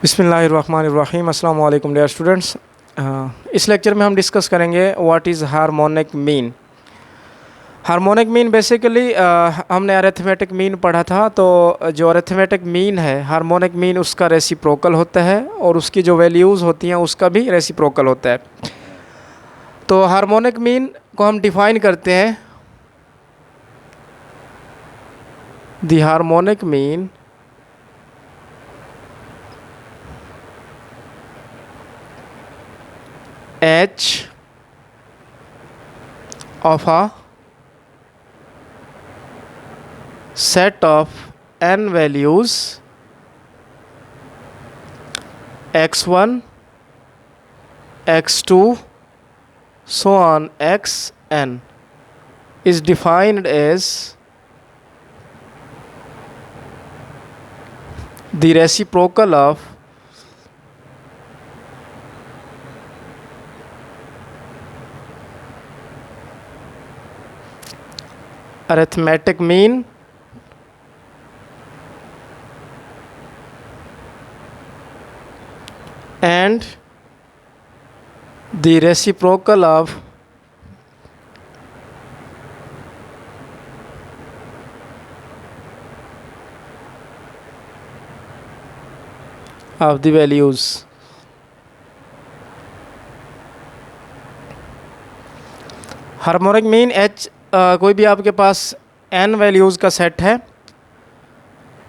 बिस्मिल्लाहिर्रहमानिर्रहीम। अस्सलाम वालेकुम डियर स्टूडेंट्स। इस लेक्चर में हम डिस्कस करेंगे what is harmonic mean. Harmonic mean basically हमने अरिथमेटिक मीन पढ़ा था। तो जो अरिथमेटिक मीन है, हार्मोनिक मीन उसका रेसिप्रोकल होता है और उसकी जो वैल्यूज़ होती हैं उसका भी रेसिप्रोकल होता है। तो हार्मोनिक मीन को हम डिफ़ाइन करते हैं, the harmonic mean H of a set of n values x1, x2, so on xn is defined as the reciprocal of arithmetic mean and the reciprocal of the values। Harmonic mean h कोई भी आपके पास n values का set है,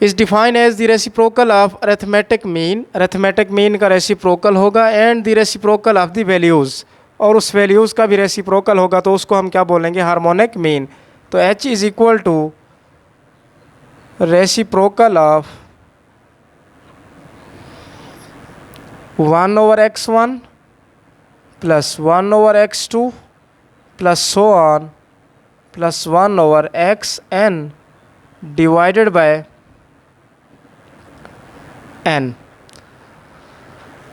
is define as the reciprocal of arithmetic mean. Arithmetic mean का reciprocal होगा and the reciprocal of the values, और उस वैल्यूज़ का भी रेसिप्रोकल होगा, तो उसको हम क्या बोलेंगे? Harmonic mean. तो h is equal to reciprocal of 1/x1 plus 1/x2 plus so on plus 1/xn divided by n।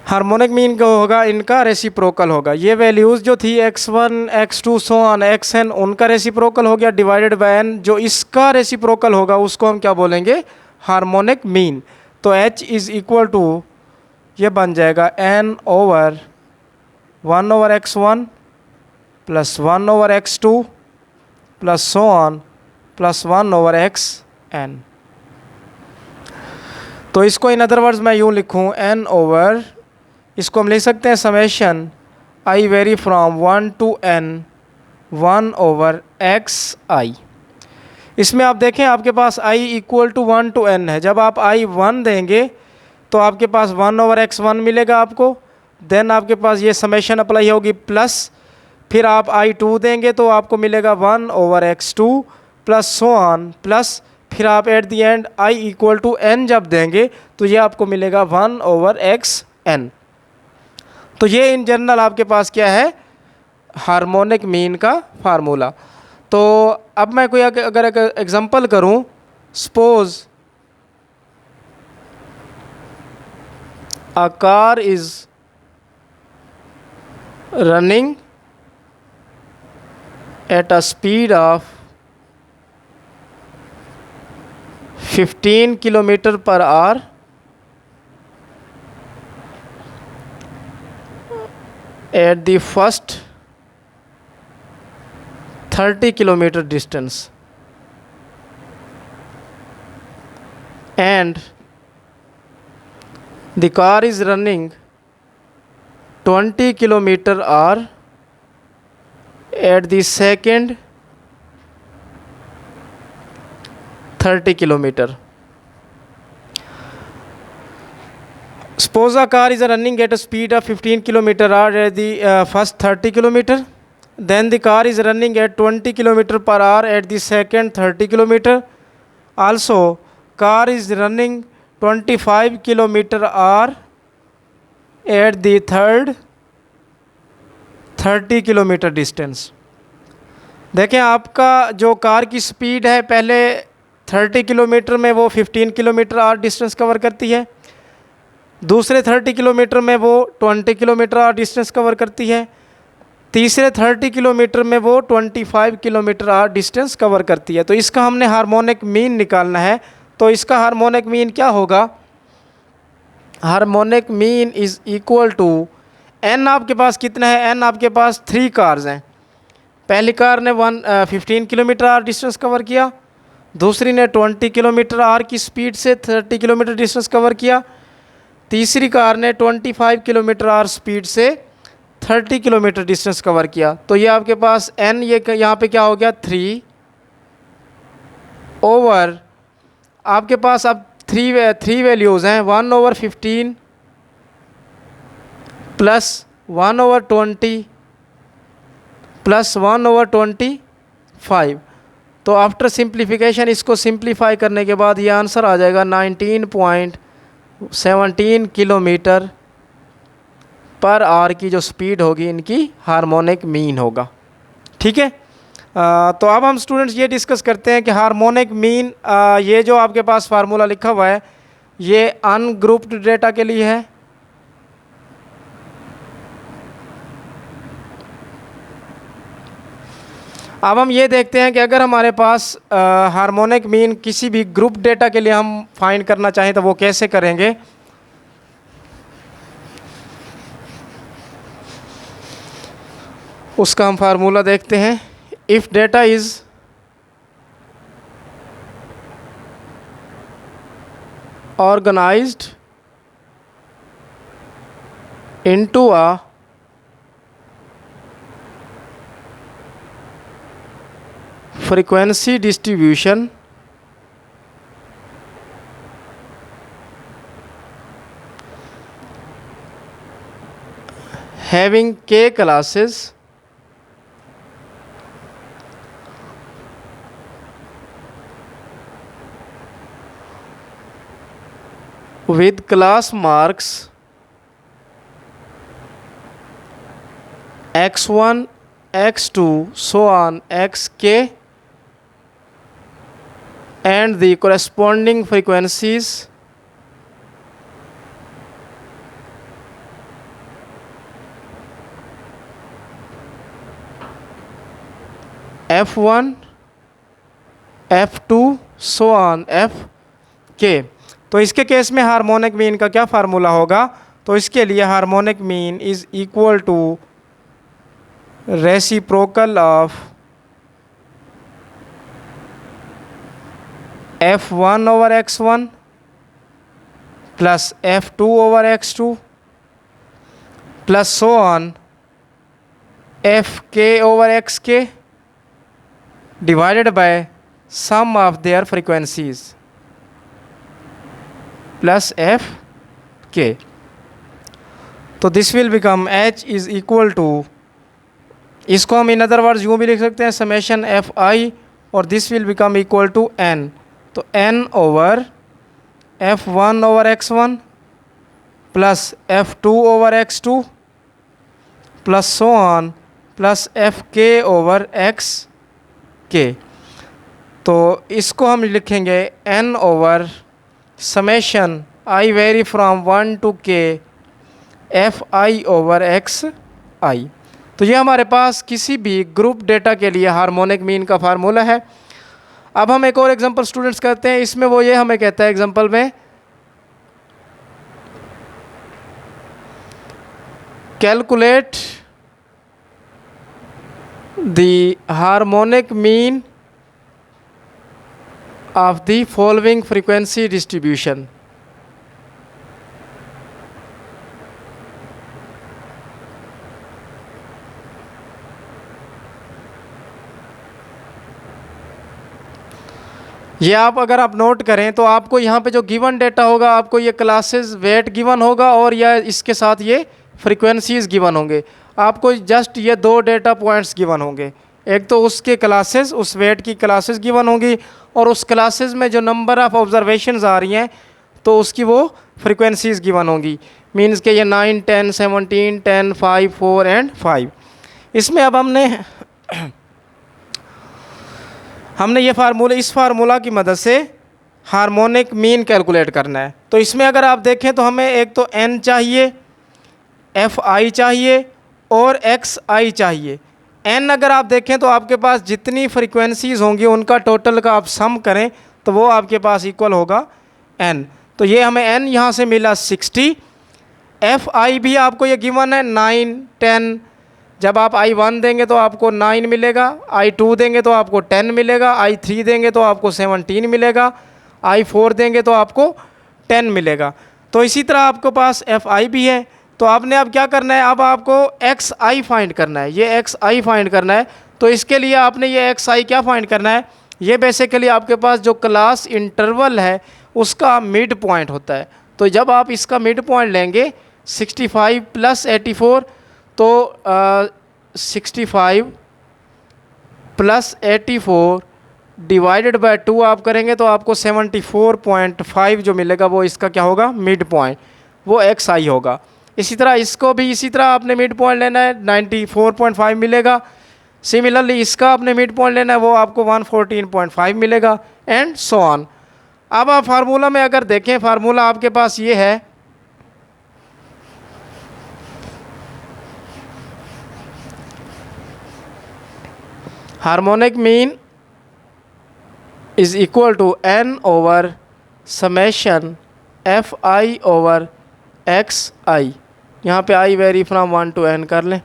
Harmonic mean का होगा, इनका रेसिप्रोकल होगा। ये वैल्यूज़ जो थी x1, x2 so on xn, उनका रेसिप्रोकल हो गया डिवाइडेड बाय n। जो इसका रेसिप्रोकल होगा उसको हम क्या बोलेंगे? Harmonic mean. तो h इज़ इक्वल टू, ये बन जाएगा n/1/x1 plus 1/x2 plus so on plus 1/xn। तो इसको इन अदर वर्ड्स मैं यूँ लिखूँ, n/, इसको हम लिख सकते हैं summation i vary from 1 to n 1/xi। इसमें आप देखें आपके पास i equal to 1 to n है। जब आप i 1 देंगे तो आपके पास 1/x1 मिलेगा आपको, देन आपके पास ये समेशन अप्लाई होगी प्लस, फिर आप i 2 देंगे तो आपको मिलेगा 1/x2 plus so on plus, फिर आप at the end i equal to n जब देंगे तो ये आपको मिलेगा 1/xn। तो ये इन जनरल आपके पास क्या है? हार्मोनिक मीन का फार्मूला। तो अब मैं कोई अगर एग्जांपल करूं, suppose a car is running at a speed of 15 kilometer per hour at the first 30 kilometer distance, and the car is running 20 kilometer hour at the second 30 kilometer. Suppose a car is running at a speed of 15 kilometer hour at the first 30 kilometer. Then the car is running at 20 kilometer per hour at the second 30 kilometer. Also, car is running 25 kilometer hour at the third 30 kilometre distance. देखें आपका जो car की speed है, पहले 30 kilometre में वो 15 kilometre our distance cover करती है, दूसरे 30 किलोमीटर में वो 20 किलोमीटर आवर डिस्टेंस कवर करती है, तीसरे 30 किलोमीटर में वो 25 किलोमीटर आवर डिस्टेंस कवर करती है। तो इसका हमने हार्मोनिक मीन निकालना है। तो इसका हार्मोनिक मीन क्या होगा? Harmonic mean is equal to N आपके पास कितना है, एन आपके पास 3 कार्स हैं। पहली कार ने 15 किलोमीटर आर डिस्टेंस कवर किया, दूसरी ने 20 किलोमीटर आर की स्पीड से 30 किलोमीटर डिस्टेंस कवर किया, तीसरी कार ने 25 किलोमीटर आर स्पीड से 30 किलोमीटर डिस्टेंस कवर किया। तो ये आपके पास एन, ये यहाँ पे क्या हो गया 3 ओवर, आपके पास अब थ्री वैल्यूज़ हैं, 1/15 प्लस 1/20 प्लस 1/25। तो आफ्टर सिंप्लीफिकेशन इसको सिंप्लीफाई करने के बाद ये आंसर आ जाएगा 19.17 किलोमीटर पर आवर की जो स्पीड होगी इनकी हार्मोनिक मीन होगा। ठीक है। तो अब हम स्टूडेंट्स ये डिस्कस करते हैं कि हार्मोनिक मीन, ये जो आपके पास फार्मूला लिखा हुआ है ये अनग्रुप्ड डेटा के लिए है। अब हम ये देखते हैं कि अगर हमारे पास हार्मोनिक मीन किसी भी ग्रुप डेटा के लिए हम फाइंड करना चाहें तो वो कैसे करेंगे। उसका हम फार्मूला देखते हैं। If data is organized into a frequency distribution having k classes with class marks x1 x2 so on xk and the corresponding frequencies f1 f2 so on fk। तो इसके केस में हार्मोनिक मीन का क्या formula होगा, तो इसके लिए harmonic mean is equal to reciprocal of f1/x1 plus f2/x2 plus so on fk/xk divided by sum of their frequencies plus F K. तो this will become h is equal to, इसको हम in other words यूँ भी लिख सकते हैं summation F I, और this will become equal to n। तो n over f1/x1 plus f2/x2 plus so on plus fk/xk। तो इसको हम लिखेंगे n over summation I vary from 1 to k fi/x i। तो ये हमारे पास किसी भी ग्रुप डेटा के लिए हार्मोनिक मीन का फार्मूला है। अब हम एक और एग्जांपल स्टूडेंट्स करते हैं। इसमें वो ये हमें कहता है एग्जांपल में calculate the harmonic mean of the following frequency distribution। ये आप अगर आप नोट करें तो आपको यहाँ पे जो गिवन डेटा होगा आपको ये क्लासेस वेट गिवन होगा और या इसके साथ ये फ्रीक्वेंसीज गिवन होंगे। आपको जस्ट ये 2 डेटा पॉइंट्स गिवन होंगे, एक तो उसके क्लासेस, उस वेट की क्लासेस गिवन होंगी और उस क्लासेस में जो नंबर ऑफ़ ऑब्जर्वेशंस आ रही हैं तो उसकी वो फ्रीक्वेंसीज गिवन होंगी। मींस के ये 9, 10, 17, 10, 5, 4 एंड 5। इसमें अब हमने ये इस फार्मूला की मदद से हार्मोनिक मीन कैलकुलेट करना है। तो इसमें अगर आप देखें तो हमें एक तो n चाहिए, fi चाहिए और xi चाहिए। n अगर आप देखें तो आपके पास जितनी फ्रीक्वेंसीज होंगी उनका टोटल का आप सम करें तो वो आपके पास इक्वल होगा n। तो ये हमें n यहाँ से मिला 60। एफ आई भी आपको ये गिवन है 9, 10। जब आप I1 देंगे तो आपको 9 मिलेगा, I2 देंगे तो आपको 10 मिलेगा, I3 देंगे तो आपको 17 मिलेगा, I4 देंगे तो आपको 10 मिलेगा। तो इसी तरह आपके पास एफ आई भी है। तो आपने अब क्या करना है, अब आपको एक्स आई फाइंड करना है, ये एक्स आई फाइंड करना है। तो इसके लिए आपने ये एक्स आई क्या फाइंड करना है, ये बेसिकली आपके पास जो क्लास इंटरवल है उसका मिड पॉइंट होता है। तो जब आप इसका मिड पॉइंट लेंगे 65 प्लस 84, तो 65 प्लस 84 डिवाइडेड बाय 2 आप करेंगे तो आपको 74.5 जो मिलेगा वो इसका क्या होगा, मिड पॉइंट, वो एक्स आई होगा। इसी तरह इसको भी इसी तरह आपने मिड पॉइंट लेना है, 94.5 मिलेगा। सिमिलरली इसका आपने मिड पॉइंट लेना है, वो आपको 114.5 मिलेगा, एंड सो ऑन। अब आप फार्मूला में अगर देखें, फार्मूला आपके पास ये है, harmonic mean is equal to n over summation F i over x i. यहाँ पे i vary from 1 to n कर लें।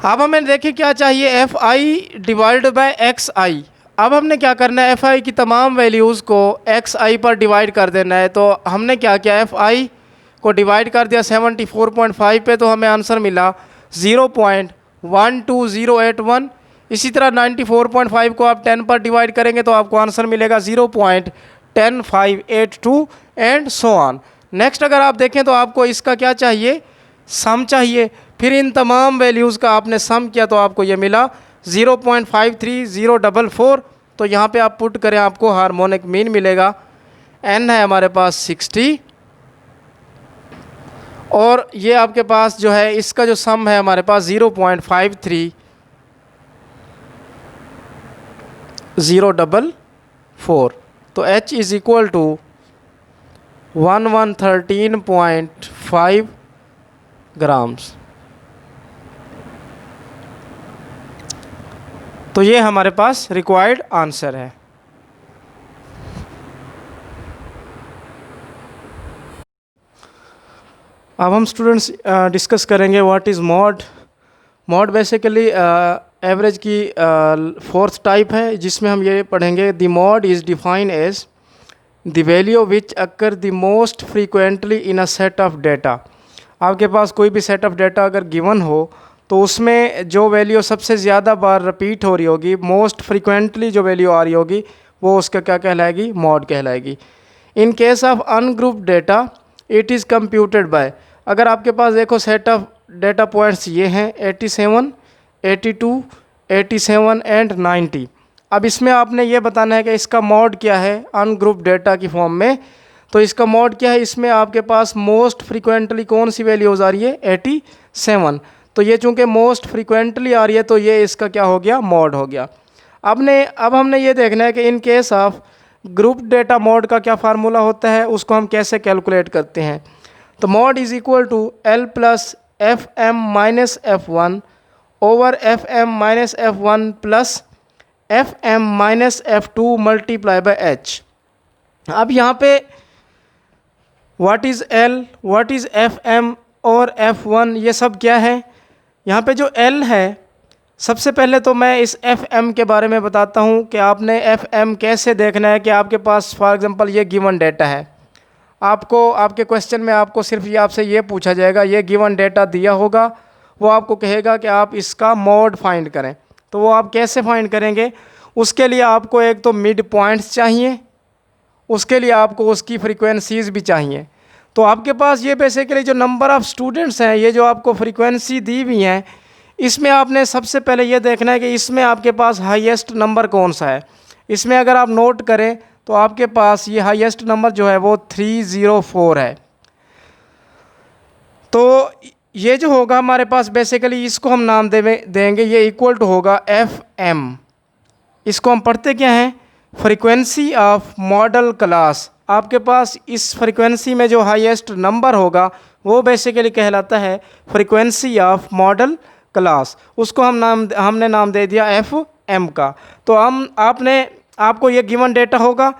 अब हमें देखिए क्या चाहिए, f i divide by x i. अब हमने क्या करना है, एफ आई की तमाम वैल्यूज़ को एक्स आई पर डिवाइड कर देना है। तो हमने क्या किया, एफ आई को डिवाइड कर दिया 74.5 पे, तो हमें आंसर मिला 0.12081। इसी तरह 94.5 को आप 10 पर डिवाइड करेंगे तो आपको आंसर मिलेगा 0.10582 एंड सो ऑन। नेक्स्ट अगर आप देखें तो आपको इसका क्या चाहिए, सम चाहिए। फिर इन तमाम वैल्यूज़ का आपने सम किया तो आपको ये मिला 0.53044। तो यहाँ पे आप पुट करें, आपको हार्मोनिक मीन मिलेगा। n है हमारे पास 60, और ये आपके पास जो है इसका जो सम है हमारे पास 0.53044। तो h is equal to 1113.5 grams. तो ये हमारे पास रिक्वायर्ड आंसर है। अब हम स्टूडेंट्स डिस्कस करेंगे what is mode. Mode basically average की फोर्थ टाइप है, जिसमें हम ये पढ़ेंगे, the mode is defined as the value which occur the most frequently in a set of data. आपके पास कोई भी सेट ऑफ डेटा अगर गिवन हो तो उसमें जो वैल्यू सबसे ज़्यादा बार रिपीट हो रही होगी, मोस्ट फ्रीक्वेंटली जो वैल्यू आ रही होगी, वो उसका क्या कहलाएगी, मॉड कहलाएगी। In case of ungroup data it is computed by, अगर आपके पास देखो सेट ऑफ डेटा पॉइंट्स ये हैं 87, 82, 87 एंड 90। अब इसमें आपने ये बताना है कि इसका मॉड क्या है अनग्रुप डेटा की फॉर्म में। तो इसका मॉड क्या है, इसमें आपके पास मोस्ट फ्रीक्वेंटली कौन सी वैल्यूज़ आ रही है, 87। तो ये चूँकि मोस्ट फ्रीक्वेंटली आ रही है तो ये इसका क्या हो गया, मॉड हो गया। अब हमने ये देखना है कि इन case of group data mod का क्या फार्मूला होता है, उसको हम कैसे कैलकुलेट करते हैं। तो mode is equal to L plus F M minus F1 over F M minus F1 plus F M minus F2 multiply by H। अब यहाँ पे what is L, what is FM और F1, ये सब क्या है। यहाँ पे जो L है, सबसे पहले तो मैं इस FM के बारे में बताता हूँ कि आपने FM कैसे देखना है। कि आपके पास फॉर एग्जांपल ये गिवन डेटा है, आपको आपके क्वेश्चन में आपको सिर्फ ये आपसे ये पूछा जाएगा, ये गिवन डेटा दिया होगा, वो आपको कहेगा कि आप इसका मॉड फाइंड करें। तो वो आप कैसे फाइंड करेंगे, उसके लिए आपको एक तो मिड पॉइंट्स चाहिए, उसके लिए आपको उसकी फ्रीक्वेंसीज़ भी चाहिए। तो आपके पास ये बेसिकली जो नंबर ऑफ़ स्टूडेंट्स हैं, ये जो आपको फ्रीक्वेंसी दी हुई हैं, इसमें आपने सबसे पहले ये देखना है कि इसमें आपके पास हाईएस्ट नंबर कौन सा है। इसमें अगर आप नोट करें तो आपके पास ये हाईएस्ट नंबर जो है वो 304 है। तो ये जो होगा हमारे पास बेसिकली, इसको हम नाम देंगे, ये इक्वल टू होगा FM। इसको हम पढ़ते क्या हैं, फ्रीक्वेंसी ऑफ मॉडल क्लास। आपके पास इस फ्रीक्वेंसी में जो हाईएस्ट नंबर होगा वो बेसिकली कहलाता है फ्रीक्वेंसी ऑफ मॉडल क्लास। उसको हमने नाम दे दिया FM का। तो आपको ये गिवन डेटा होगा,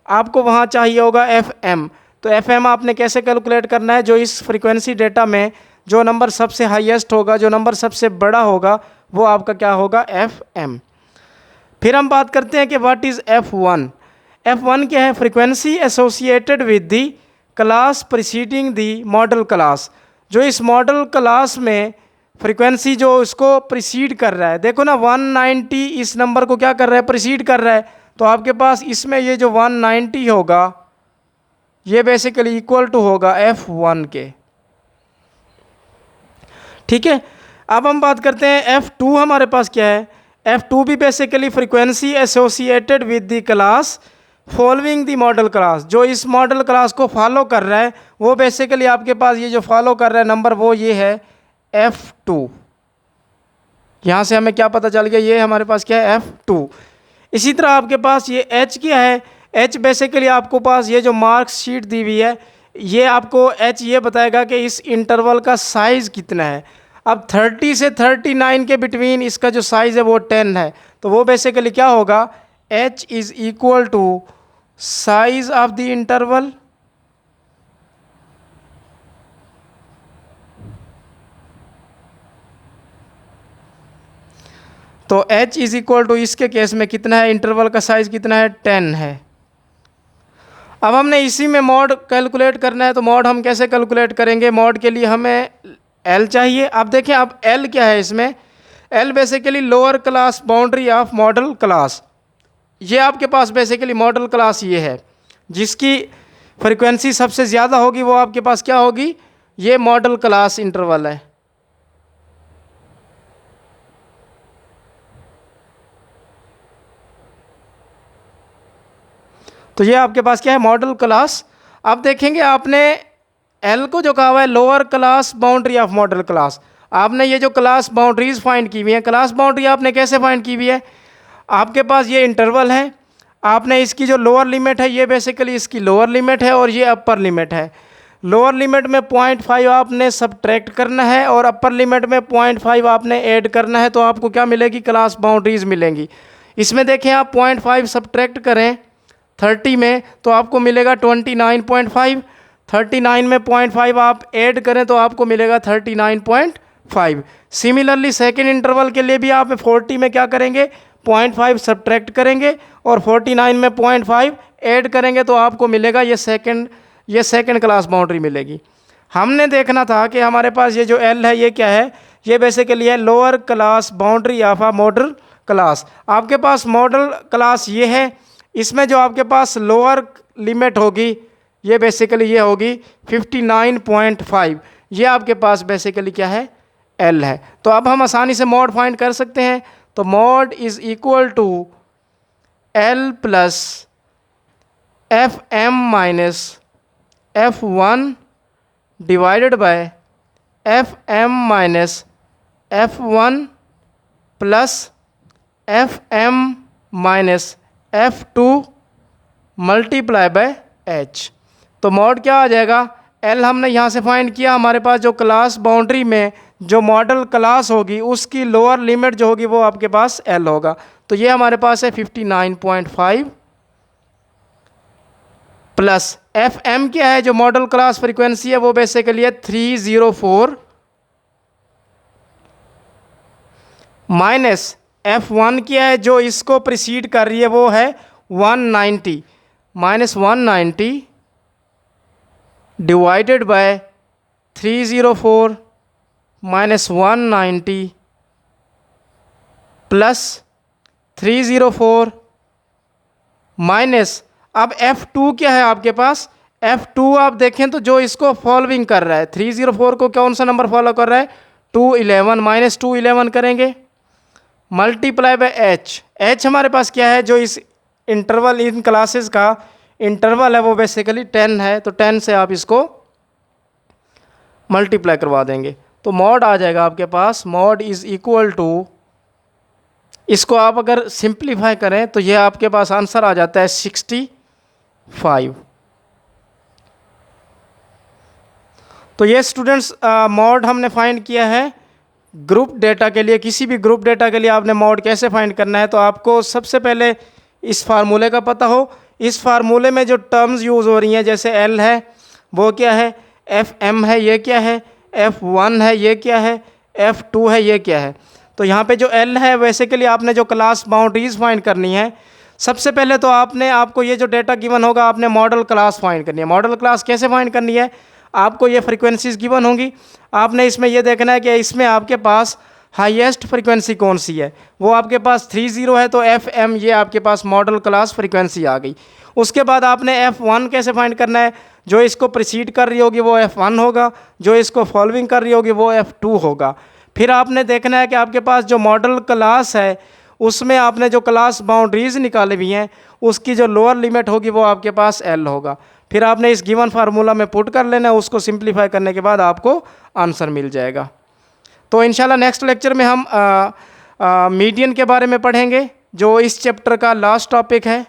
आपको वहाँ चाहिए होगा FM। तो FM आपने कैसे कैलकुलेट करना है, जो इस फ्रीक्वेंसी डेटा में जो नंबर सबसे हाईएस्ट होगा, जो नंबर सबसे बड़ा होगा, वो आपका क्या होगा, FM। फिर हम बात करते हैं कि व्हाट इज़ F1। F1 क्या है, frequency associated with the class preceding the model class. जो इस मॉडल क्लास में फ्रीक्वेंसी जो इसको प्रिसीड कर रहा है, देखो ना 190 इस नंबर को क्या कर रहा है, प्रिसीड कर रहा है। तो आपके पास इसमें ये जो 190 होगा ये बेसिकली इक्वल टू होगा F1 के। ठीक है, अब हम बात करते हैं F2 हमारे पास क्या है। F2 भी basically frequency associated with the class following the model class. जो इस मॉडल क्लास को फॉलो कर रहा है वो बेसिकली आपके पास ये जो फॉलो कर रहा है नंबर, वो ये है F2। यहाँ से हमें क्या पता चल गया, ये हमारे पास क्या है, F2। इसी तरह आपके पास ये H क्या है। H बेसिकली आपको पास ये जो मार्क शीट दी हुई है, ये आपको H ये बताएगा कि इस इंटरवल का साइज़ कितना है। अब 30 से 39 के बिटवीन इसका जो साइज़ है वो 10 है। तो वो बेसिकली क्या होगा, H is equal to size of the interval तो H इज इक्वल टू इसके केस में कितना है, इंटरवल का साइज कितना है, 10 है। अब हमने इसी में मॉड कैलकुलेट करना है। तो मॉड हम कैसे कैलकुलेट करेंगे, मॉड के लिए हमें L चाहिए। अब देखें अब L क्या है, इसमें L basically lower class boundary of model class. ये आपके पास बेसिकली मॉडल क्लास ये है, जिसकी फ्रीक्वेंसी सबसे ज़्यादा होगी वो आपके पास क्या होगी, ये मॉडल क्लास इंटरवल है। तो ये आपके पास क्या है, मॉडल क्लास। अब देखेंगे आपने L को जो कहा हुआ है lower class boundary of model class. आपने ये जो क्लास बाउंड्रीज फाइंड की हुई है, क्लास बाउंड्री आपने कैसे फाइंड की हुई है, आपके पास ये इंटरवल है, आपने इसकी जो लोअर लिमिट है ये बेसिकली इसकी लोअर लिमिट है और ये अपर लिमिट है। लोअर लिमिट में 0.5 आपने सब्ट्रैक्ट करना है और अपर लिमिट में 0.5 आपने ऐड करना है। तो आपको क्या मिलेगी, क्लास बाउंड्रीज मिलेंगी। इसमें देखें आप 0.5 सब्ट्रैक्ट करें 30 में तो आपको मिलेगा 29.5। 39 में 0.5 आप ऐड करें तो आपको मिलेगा 39.5। सिमिलरली सेकेंड इंटरवल के लिए भी आप 40 में क्या करेंगे, 0.5 सब्ट्रैक्ट करेंगे और 49 में 0.5 ऐड करेंगे तो आपको मिलेगा ये सेकंड क्लास बाउंड्री मिलेगी। हमने देखना था कि हमारे पास ये जो L है ये क्या है, ये बेसिकली है lower class boundary of a model class. आपके पास मॉडल क्लास ये है, इसमें जो आपके पास लोअर लिमिट होगी ये बेसिकली ये होगी 59.5। ये आपके पास बेसिकली क्या है, L है। तो अब हम आसानी से मॉड फाइंड कर सकते हैं। तो mode is equal to L plus FM minus F1 divided by FM minus F1 plus FM minus F2 multiply by H। तो मॉड क्या आ जाएगा, L हमने यहाँ से फाइंड किया, हमारे पास जो क्लास बाउंड्री में जो मॉडल क्लास होगी उसकी लोअर लिमिट जो होगी वो आपके पास L होगा। तो ये हमारे पास है 59.5 प्लस FM क्या है, जो मॉडल क्लास फ्रीक्वेंसी है वो बेसिकली है 304 माइनस F1 क्या है, जो इसको प्रिसीड कर रही है वो है 190 minus 190 divided by 304 minus 190 plus 304 minus, अब F2 क्या है आपके पास, F2 आप देखें तो जो इसको फॉलोइंग कर रहा है 304 को कौन सा नंबर फॉलो कर रहा है, 211 माइनस 211 करेंगे मल्टीप्लाई बाय H हमारे पास क्या है, जो इस इंटरवल इन क्लासेस का इंटरवल है वो बेसिकली 10 है। तो 10 से आप इसको मल्टीप्लाई करवा देंगे तो मॉड आ जाएगा आपके पास, मॉड इज़ इक्वल टू, इसको आप अगर सिंप्लीफाई करें तो ये आपके पास आंसर आ जाता है 65। तो ये स्टूडेंट्स मॉड हमने फाइंड किया है ग्रुप डेटा के लिए। किसी भी ग्रुप डेटा के लिए आपने मॉड कैसे फाइंड करना है, तो आपको सबसे पहले इस फार्मूले का पता हो। इस फार्मूले में जो टर्म्स यूज़ हो रही हैं, जैसे एल है वो क्या है, एफ एम है ये क्या है, F1 है ये क्या है, F2 है ये क्या है। तो यहाँ पे जो L है वैसे के लिए आपने जो क्लास बाउंड्रीज फाइंड करनी है, सबसे पहले तो आपको ये जो डेटा गिवन होगा आपने मॉडल क्लास फाइंड करनी है। मॉडल क्लास कैसे फाइंड करनी है, आपको ये फ्रीक्वेंसीज गिवन होंगी, आपने इसमें ये देखना है कि इसमें आपके पास हाईएस्ट फ्रीक्वेंसी कौन सी है, वो आपके पास 30 है तो FM ये आपके पास मॉडल क्लास फ्रीक्वेंसी आ गई। उसके बाद आपने F1 कैसे फाइंड करना है, जो इसको प्रीसीड कर रही होगी वो F1 होगा, जो इसको फॉलोइंग कर रही होगी वो F2 होगा। फिर आपने देखना है कि आपके पास जो मॉडल क्लास है उसमें आपने जो क्लास बाउंड्रीज निकाली हुई हैं उसकी जो लोअर लिमिट होगी वो आपके पास L होगा। फिर आपने इस गिवन फार्मूला में पुट कर लेना है, उसको सिंप्लीफाई करने के बाद आपको आंसर मिल जाएगा। तो इंशाल्लाह नेक्स्ट लेक्चर में हम मीडियन के बारे में पढ़ेंगे, जो इस चैप्टर का लास्ट टॉपिक है।